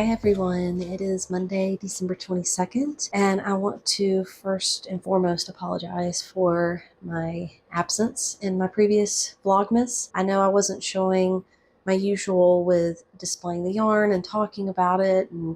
Hi everyone, it is Monday, December 22nd, and I want to first and foremost apologize for my absence in my previous Vlogmas. I know I wasn't showing my usual with displaying the yarn and talking about it and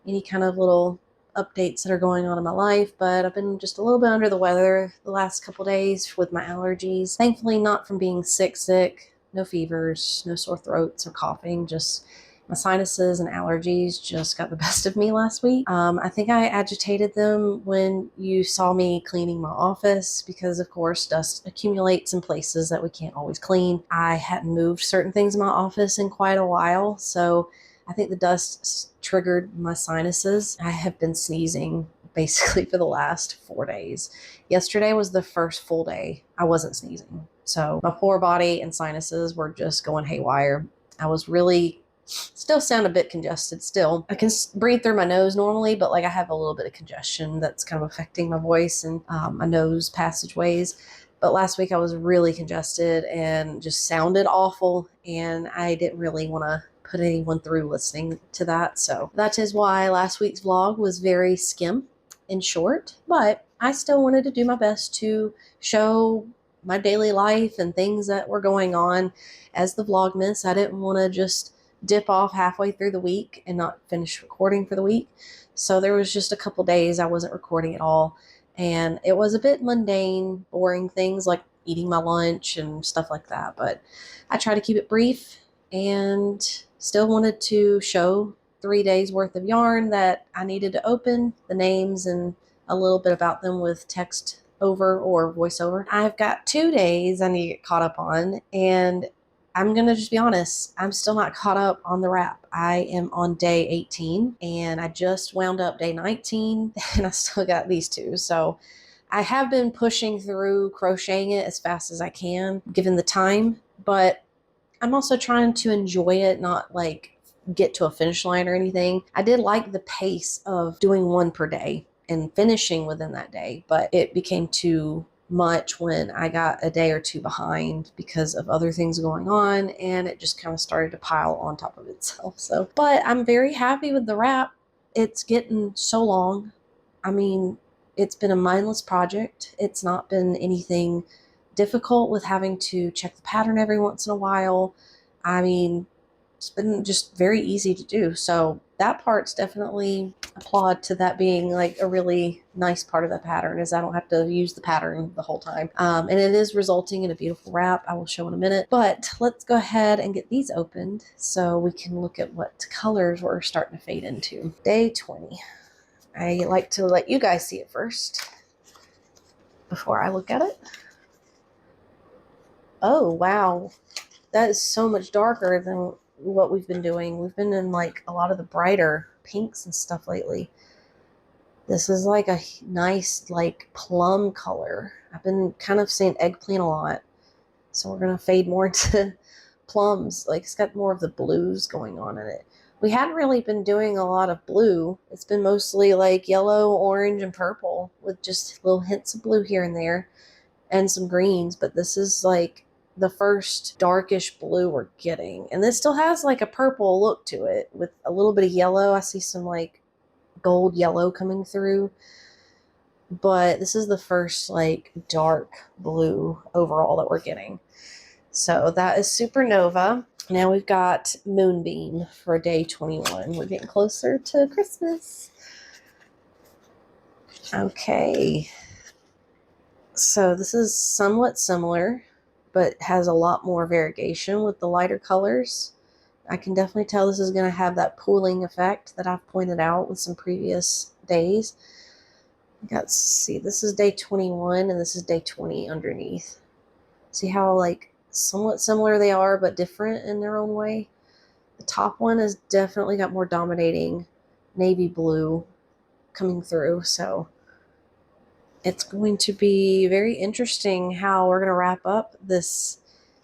any kind of little updates that are going on in my life, but I've been just a little bit under the weather the last couple days with my allergies. Thankfully not from being sick, no fevers, no sore throats or coughing, just my sinuses and allergies just got the best of me last week. I think I agitated them when you saw me cleaning my office because, of course, dust accumulates in places that we can't always clean. I hadn't moved certain things in my office in quite a while, so I think the dust triggered my sinuses. I have been sneezing basically for the last 4 days. Yesterday was the first full day I wasn't sneezing. So my poor body and sinuses were just going haywire. I was really still sound a bit congested still. I can breathe through my nose normally, but like I have a little bit of congestion that's kind of affecting my voice and my nose passageways. But last week I was really congested and just sounded awful, and I didn't really want to put anyone through listening to that. So that is why last week's vlog was very skim and short, but I still wanted to do my best to show my daily life and things that were going on as the Vlogmas. I didn't want to just dip off halfway through the week and not finish recording for the week. So there was just a couple days I wasn't recording at all. And it was a bit mundane, boring things like eating my lunch and stuff like that. But I try to keep it brief and still wanted to show 3 days worth of yarn that I needed to open, the names and a little bit about them with text over or voiceover. I've got 2 days I need to get caught up on, and I'm going to just be honest, I'm still not caught up on the wrap. I am on day 18 and I just wound up day 19 and I still got these two. So I have been pushing through crocheting it as fast as I can given the time, but I'm also trying to enjoy it, not like get to a finish line or anything. I did like the pace of doing one per day and finishing within that day, but it became too much when I got a day or two behind because of other things going on, and it just kind of started to pile on top of itself. So, but I'm very happy with the wrap. It's getting so long. I mean, it's been a mindless project. It's not been anything difficult with having to check the pattern every once in a while. I mean, it's been just very easy to do. So that part's definitely applaud to that being like a really nice part of the pattern, is I don't have to use the pattern the whole time. And it is resulting in a beautiful wrap I will show in a minute. But let's go ahead and get these opened so we can look at what colors we're starting to fade into. Day 20. I like to let you guys see it first before I look at it. Oh, wow. That is so much darker than what we've been doing. We've been in like a lot of the brighter pinks and stuff lately. This is like a nice like plum color. I've been kind of saying eggplant a lot, so we're gonna fade more into plums. Like it's got more of the blues going on in it. We hadn't really been doing a lot of blue. It's been mostly like yellow, orange, and purple with just little hints of blue here and there and some greens, but this is like the first darkish blue we're getting. And this still has like a purple look to it with a little bit of yellow. I see some like gold yellow coming through, but this is the first like dark blue overall that we're getting. So that is Supernova. Now we've got Moonbeam for day 21. We're getting closer to Christmas. Okay. So this is somewhat similar, but has a lot more variegation with the lighter colors. I can definitely tell this is going to have that pooling effect that I've pointed out with some previous days. Let's see, this is day 21 and this is day 20 underneath. See how like somewhat similar they are, but different in their own way? The top one has definitely got more dominating navy blue coming through, so it's going to be very interesting how we're going to wrap up this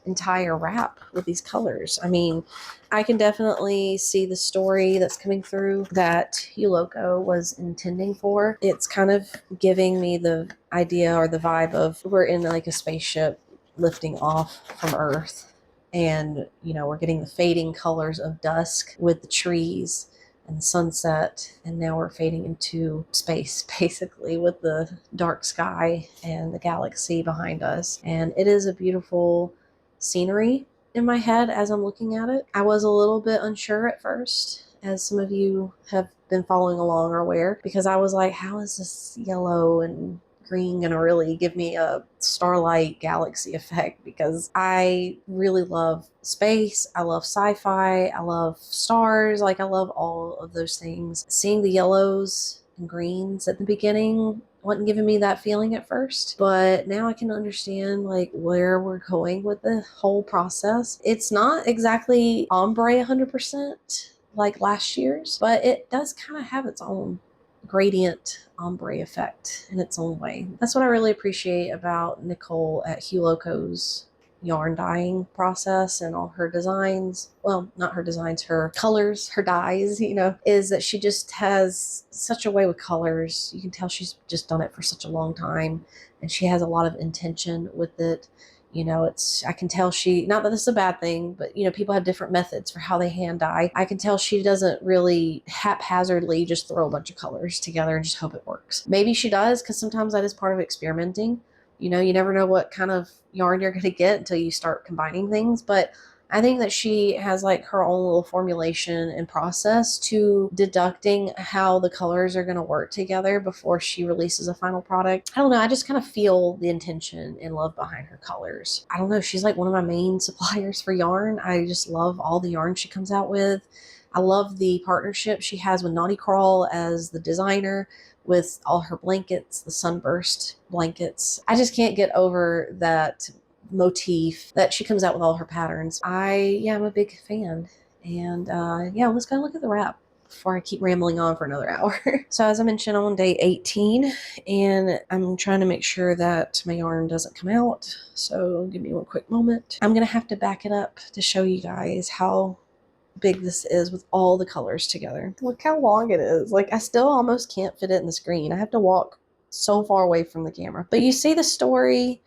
entire wrap with these colors. I mean, I can definitely see the story that's coming through that Huloko was intending for. It's kind of giving me the idea or the vibe of we're in like a spaceship lifting off from Earth, and you know, we're getting the fading colors of dusk with the trees and the sunset, and now we're fading into space basically with the dark sky and the galaxy behind us. And it is a beautiful scenery in my head as I'm looking at it. I was a little bit unsure at first, as some of you have been following along are aware, because I was like, how is this yellow and green gonna really give me a starlight galaxy effect? Because I really love space, I love sci-fi, I love stars, like I love all of those things. Seeing the yellows and greens at the beginning wasn't giving me that feeling at first, but now I can understand like where we're going with the whole process. It's not exactly ombre 100% like last year's, but it does kind of have its own gradient ombre effect in its own way. That's what I really appreciate about Nicole at Hue Loco's yarn dyeing process and all her designs. Well, not her designs, her colors, her dyes, is that she just has such a way with colors. You can tell she's just done it for such a long time, and she has a lot of intention with it. I can tell she, not that this is a bad thing, but people have different methods for how they hand dye. I can tell she doesn't really haphazardly just throw a bunch of colors together and just hope it works. Maybe she does, because sometimes that is part of experimenting. You never know what kind of yarn you're going to get until you start combining things. But I think that she has like her own little formulation and process to deducting how the colors are going to work together before she releases a final product. I don't know. I just kind of feel the intention and love behind her colors. I don't know. She's like one of my main suppliers for yarn. I just love all the yarn she comes out with. I love the partnership she has with Naughty Crawl as the designer, with all her blankets, the sunburst blankets. I just can't get over that motif that she comes out with all her patterns. I'm a big fan. And let's go look at the wrap before I keep rambling on for another hour. So as I mentioned, I'm on day 18, and I'm trying to make sure that my yarn doesn't come out. So give me one quick moment. I'm going to have to back it up to show you guys how big this is with all the colors together. Look how long it is. Like, I still almost can't fit it in the screen. I have to walk so far away from the camera. But you see the story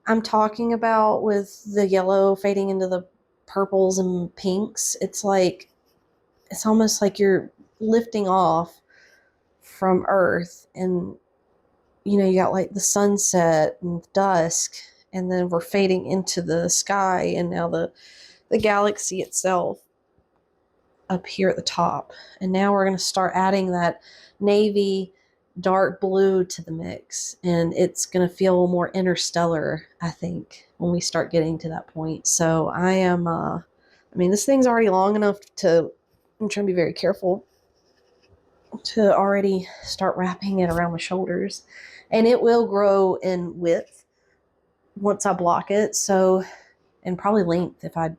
I'm talking about with the yellow fading into the purples and pinks. It's almost like you're lifting off from Earth, and you got like the sunset and dusk, and then we're fading into the sky, and now the galaxy itself up here at the top. And now we're going to start adding that navy dark blue to the mix, and it's going to feel more interstellar, I think, when we start getting to that point. So this thing's already long enough I'm trying to be very careful to already start wrapping it around my shoulders, and it will grow in width once I block it. So, and probably length if I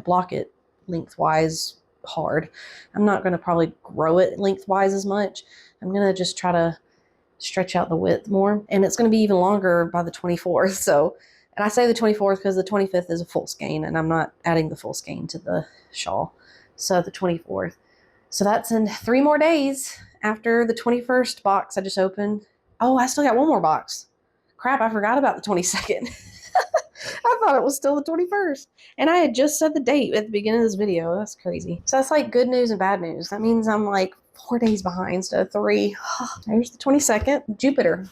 block it lengthwise hard. I'm not going to probably grow it lengthwise as much. I'm going to just try to stretch out the width more, and it's going to be even longer by the 24th. So, and I say the 24th because the 25th is a full skein, and I'm not adding the full skein to the shawl. So the 24th. So that's in 3 more days after the 21st box I just opened. Oh, I still got one more box. Crap, I forgot about the 22nd. I thought it was still the 21st. And I had just said the date at the beginning of this video. That's crazy. So that's like good news and bad news. That means I'm like 4 days behind instead of 3. There's the 22nd, Jupiter.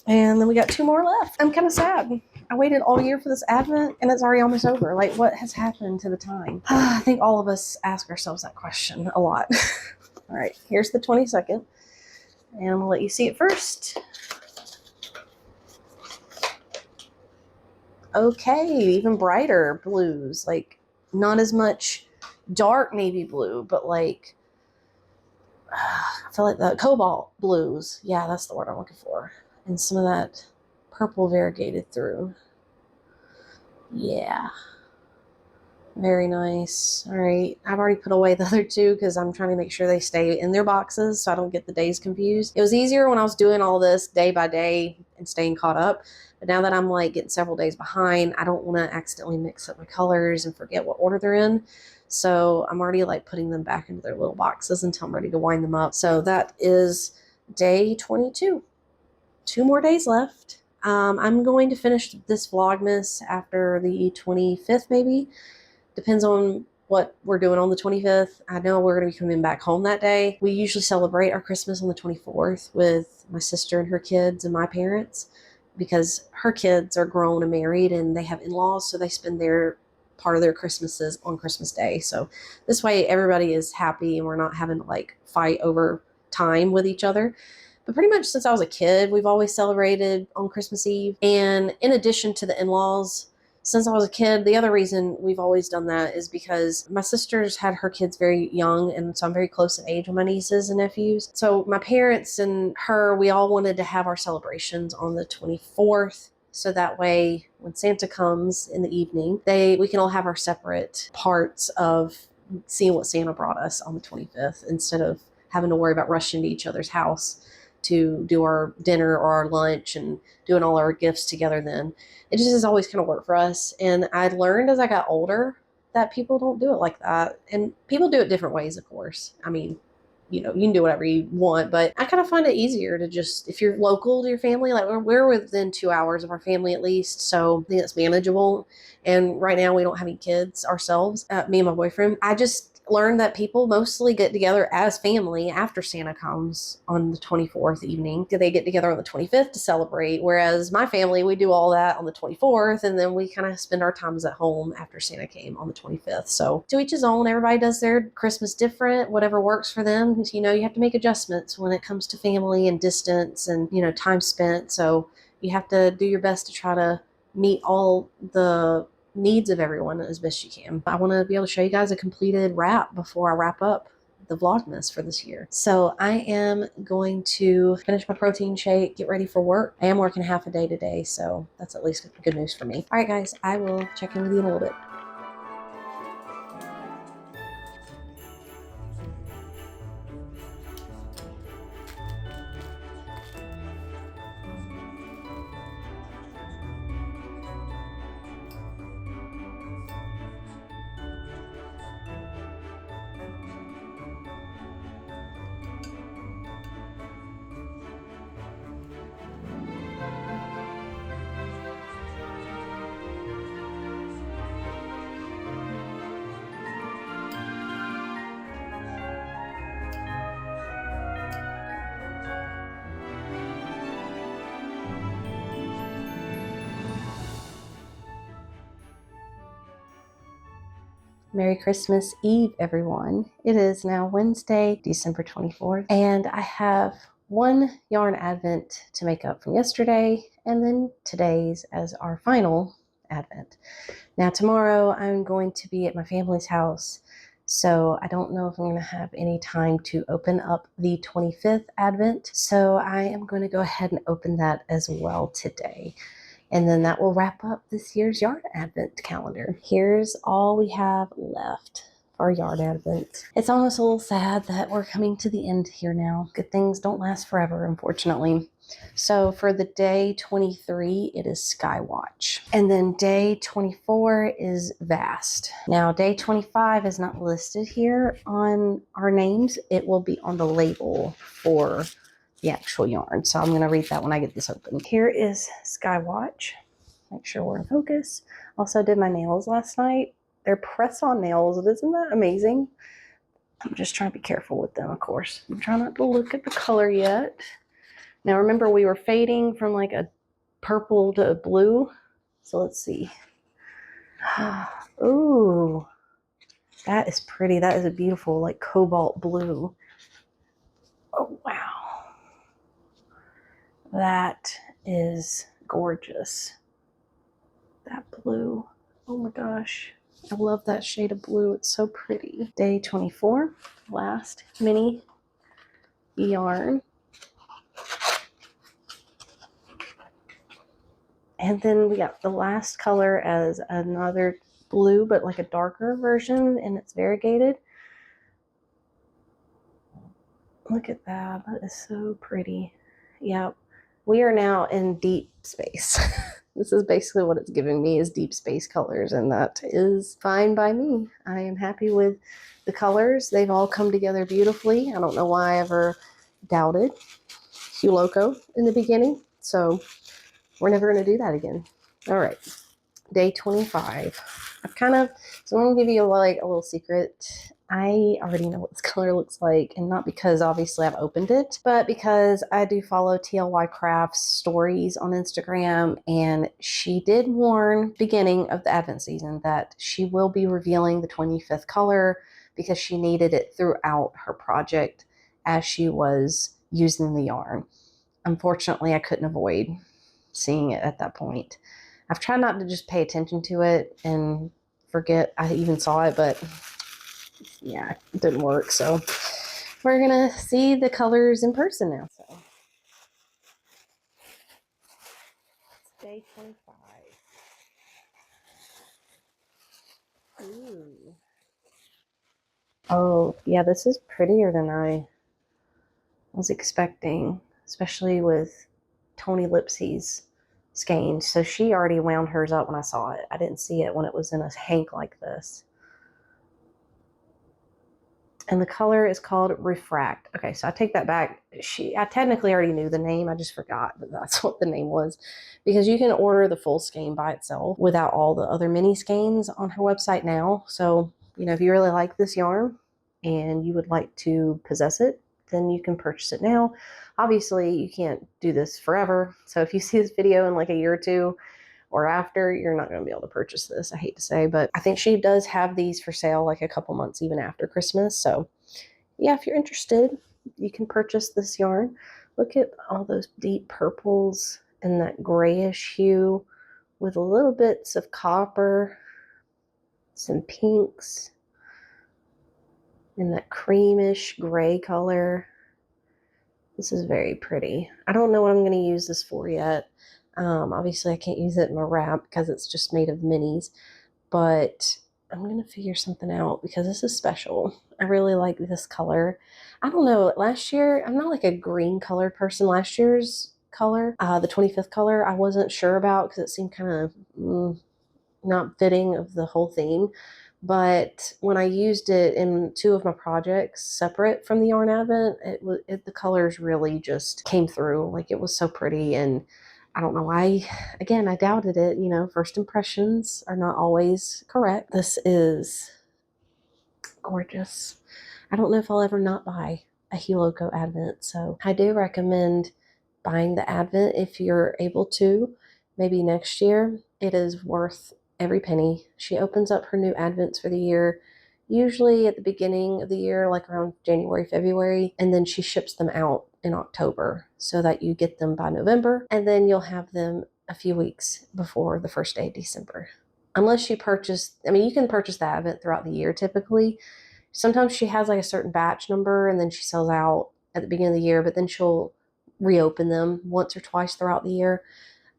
And then we got 2 more left. I'm kind of sad. I waited all year for this Advent, and it's already almost over. Like, what has happened to the time? I think all of us ask ourselves that question a lot. All right, here's the 22nd. And I'm going to let you see it first. Okay, even brighter blues, like not as much dark navy blue, but like I feel like the cobalt blues. Yeah, that's the word I'm looking for. And some of that purple variegated through. Yeah. Very nice. All right. I've already put away the other 2 because I'm trying to make sure they stay in their boxes so I don't get the days confused. It was easier when I was doing all this day by day and staying caught up. But now that I'm like getting several days behind, I don't want to accidentally mix up my colors and forget what order they're in. So I'm already like putting them back into their little boxes until I'm ready to wind them up. So that is day 22. 2 more days left. I'm going to finish this Vlogmas after the 25th maybe. Depends on what we're doing on the 25th. I know we're going to be coming back home that day. We usually celebrate our Christmas on the 24th with my sister and her kids and my parents, because her kids are grown and married and they have in-laws, so they spend their part of their Christmases on Christmas Day. So this way everybody is happy and we're not having to like fight over time with each other. But pretty much since I was a kid, we've always celebrated on Christmas Eve. And in addition to the in-laws, since I was a kid, the other reason we've always done that is because my sisters had her kids very young, and so I'm very close in age with my nieces and nephews. So my parents and her, we all wanted to have our celebrations on the 24th. So that way, when Santa comes in the evening, we can all have our separate parts of seeing what Santa brought us on the 25th, instead of having to worry about rushing to each other's house to do our dinner or our lunch and doing all our gifts together then. It just has always kind of worked for us. And I learned as I got older that people don't do it like that. And people do it different ways, of course. I mean, you can do whatever you want, but I kind of find it easier to just, if you're local to your family, like we're within 2 hours of our family at least, so I think it's manageable. And right now we don't have any kids ourselves, me and my boyfriend. I just learned that people mostly get together as family after Santa comes on the 24th evening. They get together on the 25th to celebrate, whereas my family, we do all that on the 24th, and then we kind of spend our times at home after Santa came on the 25th. So to each his own. Everybody does their Christmas different, whatever works for them. You have to make adjustments when it comes to family and distance and time spent. So you have to do your best to try to meet all the needs of everyone as best you can. I want to be able to show you guys a completed wrap before I wrap up the Vlogmas for this year. So I am going to finish my protein shake, get ready for work. I am working half a day today, so that's at least good news for me. All right, guys, I will check in with you in a little bit. Merry Christmas Eve, everyone. It is now Wednesday, December 24th, and I have one yarn advent to make up from yesterday, and then today's as our final advent. Now, tomorrow I'm going to be at my family's house, so I don't know if I'm going to have any time to open up the 25th advent, so I am going to go ahead and open that as well today. And then that will wrap up this year's yarn advent calendar. Here's all we have left for our yarn advent. It's almost a little sad that we're coming to the end here now. Good things don't last forever, unfortunately. So for the day 23, it is Skywatch. And then day 24 is Vast. Now, day 25 is not listed here on our names. It will be on the label for the actual yarn. So I'm going to read that when I get this open. Here is Skywatch. Make sure we're in focus. Also did my nails last night. They're press-on nails. Isn't that amazing? I'm just trying to be careful with them, of course. I'm trying not to look at the color yet. Now remember, we were fading from like a purple to a blue. So let's see. Ooh, that is pretty. That is a beautiful like cobalt blue. Oh, wow. That is gorgeous. That blue. Oh my gosh. I love that shade of blue. It's so pretty. Day 24, last mini yarn. And then we got the last color as another blue, but like a darker version, and it's variegated. Look at that. That is so pretty. Yep. We are now in deep space. This is basically what it's giving me, is deep space colors, and that is fine by me. I am happy with the colors. They've all come together beautifully. I don't know why I ever doubted Hue Loco in the beginning, so we're never going to do that again. All right, day 25. So I'm gonna give you like a little secret. I already know what this color looks like, and not because obviously I've opened it, but because I do follow TLY Crafts stories on Instagram, and she did warn beginning of the Advent season that she will be revealing the 25th color because she needed it throughout her project as she was using the yarn. Unfortunately, I couldn't avoid seeing it at that point. I've tried not to just pay attention to it and forget I even saw it, but yeah, it didn't work. So we're gonna see the colors in person now. So it's day 25. Ooh. Oh, yeah, this is prettier than I was expecting, especially with Tony Lipsy's skein. So she already wound hers up when I saw it. I didn't see it when it was in a hank like this. And the color is called Refract. Okay, so I take that back. I technically already knew the name. I just forgot that that's what the name was, because you can order the full skein by itself without all the other mini skeins on her website now. So, you know, if you really like this yarn and you would like to possess it, then you can purchase it now. Obviously, you can't do this forever. So if you see this video in like a year or two, or after, you're not going to be able to purchase this, I hate to say, but I think she does have these for sale like a couple months even after Christmas. So yeah, if you're interested, you can purchase this yarn. Look at all those deep purples and that grayish hue with little bits of copper, some pinks, and that creamish gray color. This is very pretty. I don't know what I'm going to use this for yet. Obviously, I can't use it in my wrap because it's just made of minis, but I'm going to figure something out because this is special. I really like this color. I don't know, last year, I'm not like a green colored person. Last year's color, the 25th color, I wasn't sure about because it seemed kind of not fitting of the whole theme. But when I used it in two of my projects separate from the yarn advent, the colors really just came through. Like, it was so pretty, and I don't know why. Again, I doubted it. You know, first impressions are not always correct. This is gorgeous. I don't know if I'll ever not buy a Heloko Advent, so I do recommend buying the Advent if you're able to. Maybe next year. It is worth every penny. She opens up her new Advents for the year usually at the beginning of the year, like around January, February, and then she ships them out in October so that you get them by November, and then you'll have them a few weeks before the first day of December. Unless you purchase, I mean, you can purchase the Advent throughout the year typically. Sometimes she has like a certain batch number and then she sells out at the beginning of the year, but then she'll reopen them once or twice throughout the year.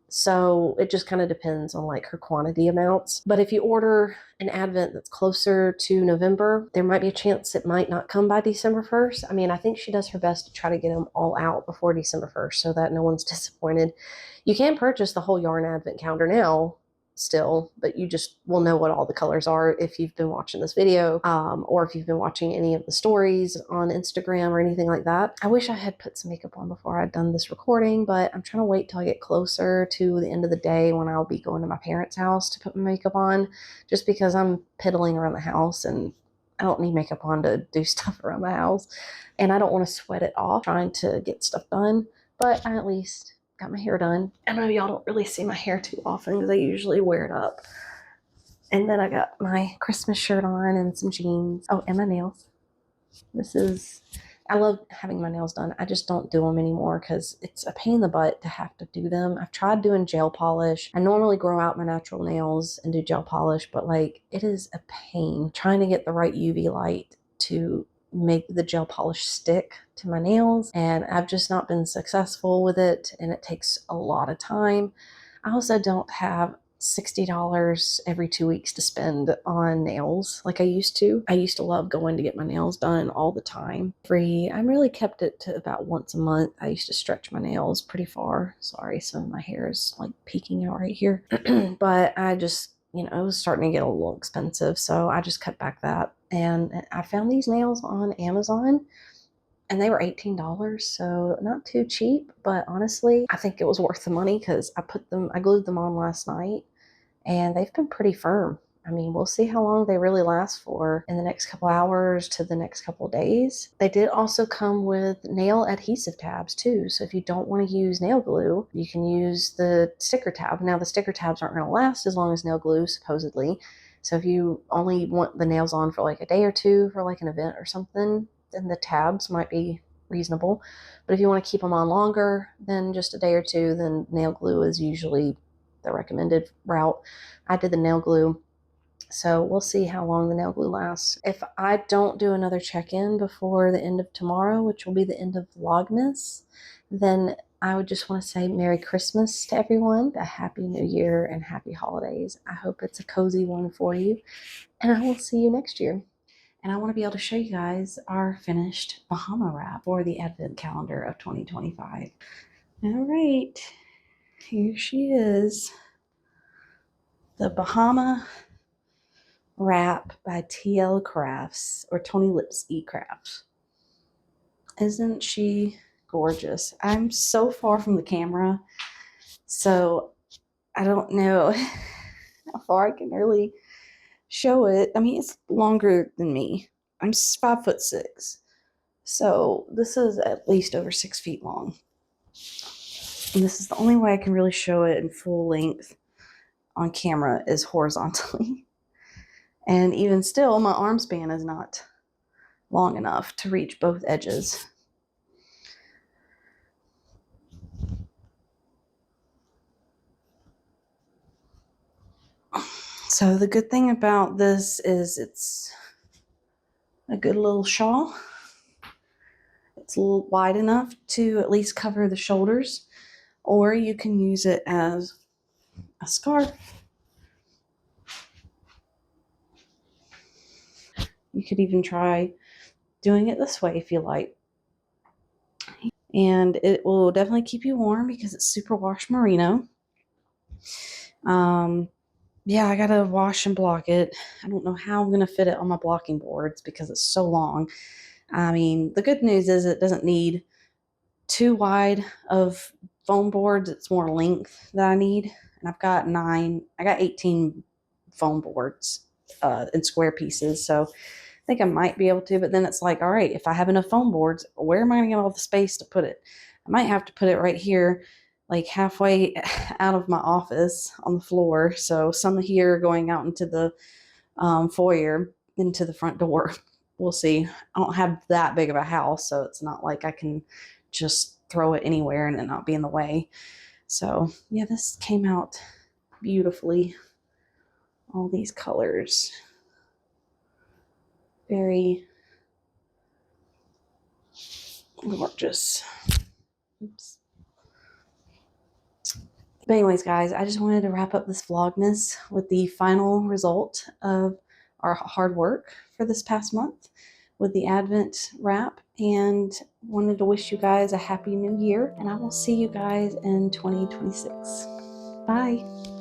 So it just kind of depends on like her quantity amounts. But if you order an Advent that's closer to November, there might be a chance it might not come by December 1st. I mean, I think she does her best to try to get them all out before December 1st so that no one's disappointed. You can purchase the whole yarn Advent calendar now still, but you just will know what all the colors are if you've been watching this video, or if you've been watching any of the stories on Instagram or anything like that. I wish I had put some makeup on before I'd done this recording, but I'm trying to wait till I get closer to the end of the day when I'll be going to my parents' house to put my makeup on, just because I'm piddling around the house and I don't need makeup on to do stuff around the house, and I don't want to sweat it off trying to get stuff done, but I at least got my hair done. I know y'all don't really see my hair too often because I usually wear it up. And then I got my Christmas shirt on and some jeans. Oh, and my nails. I love having my nails done. I just don't do them anymore because it's a pain in the butt to have to do them. I've tried doing gel polish. I normally grow out my natural nails and do gel polish, but like, it is a pain trying to get the right UV light to make the gel polish stick to my nails, and I've just not been successful with it, and it takes a lot of time. I also don't have $60 every 2 weeks to spend on nails like I used to. I used to love going to get my nails done all the time. I really kept it to about once a month. I used to stretch my nails pretty far. Sorry, some of my hair is like peeking out right here. But I just, it was starting to get a little expensive, so I just cut back that. And I found these nails on Amazon, and they were $18, so not too cheap, but honestly, I think it was worth the money because I glued them on last night, and they've been pretty firm. I mean, we'll see how long they really last for in the next couple hours to the next couple days. They did also come with nail adhesive tabs too. So if you don't want to use nail glue, you can use the sticker tab. Now the sticker tabs aren't going to last as long as nail glue, supposedly. So if you only want the nails on for like a day or two for like an event or something, then the tabs might be reasonable. But if you want to keep them on longer than just a day or two, then nail glue is usually the recommended route. I did the nail glue, so we'll see how long the nail glue lasts. If I don't do another check-in before the end of tomorrow, which will be the end of Vlogmas, then I would just want to say Merry Christmas to everyone, a Happy New Year, and Happy Holidays. I hope it's a cozy one for you, and I will see you next year. And I want to be able to show you guys our finished Bahama Wrap for the Advent calendar of 2025. All right, here she is. The Bahama Wrap by TL Crafts, or Tony Lips E Crafts. Isn't she gorgeous? I'm so far from the camera, so I don't know how far I can really show it. I mean, it's longer than me. I'm 5'6", so this is at least over 6 feet long. And this is the only way I can really show it in full length on camera is horizontally. And even still, my arm span is not long enough to reach both edges. So the good thing about this is it's a good little shawl. It's a little wide enough to at least cover the shoulders, or you can use it as a scarf. You could even try doing it this way if you like. And it will definitely keep you warm because it's superwash merino. Yeah, I gotta wash and block it. I don't know how I'm gonna fit it on my blocking boards because it's so long. I mean, the good news is it doesn't need too wide of foam boards. It's more length that I need. And I've got 18 foam boards in square pieces. So I think I might be able to, but then it's like, all right, if I have enough foam boards, where am I going to get all the space to put it? I might have to put it right here, like halfway out of my office on the floor. So some here going out into the foyer, into the front door. We'll see. I don't have that big of a house, so it's not like I can just throw it anywhere and it not be in the way. So yeah, this came out beautifully. All these colors. Very gorgeous. Oops. But anyways, guys, I just wanted to wrap up this Vlogmas with the final result of our hard work for this past month with the Advent wrap, and wanted to wish you guys a happy new year, and I will see you guys in 2026. Bye.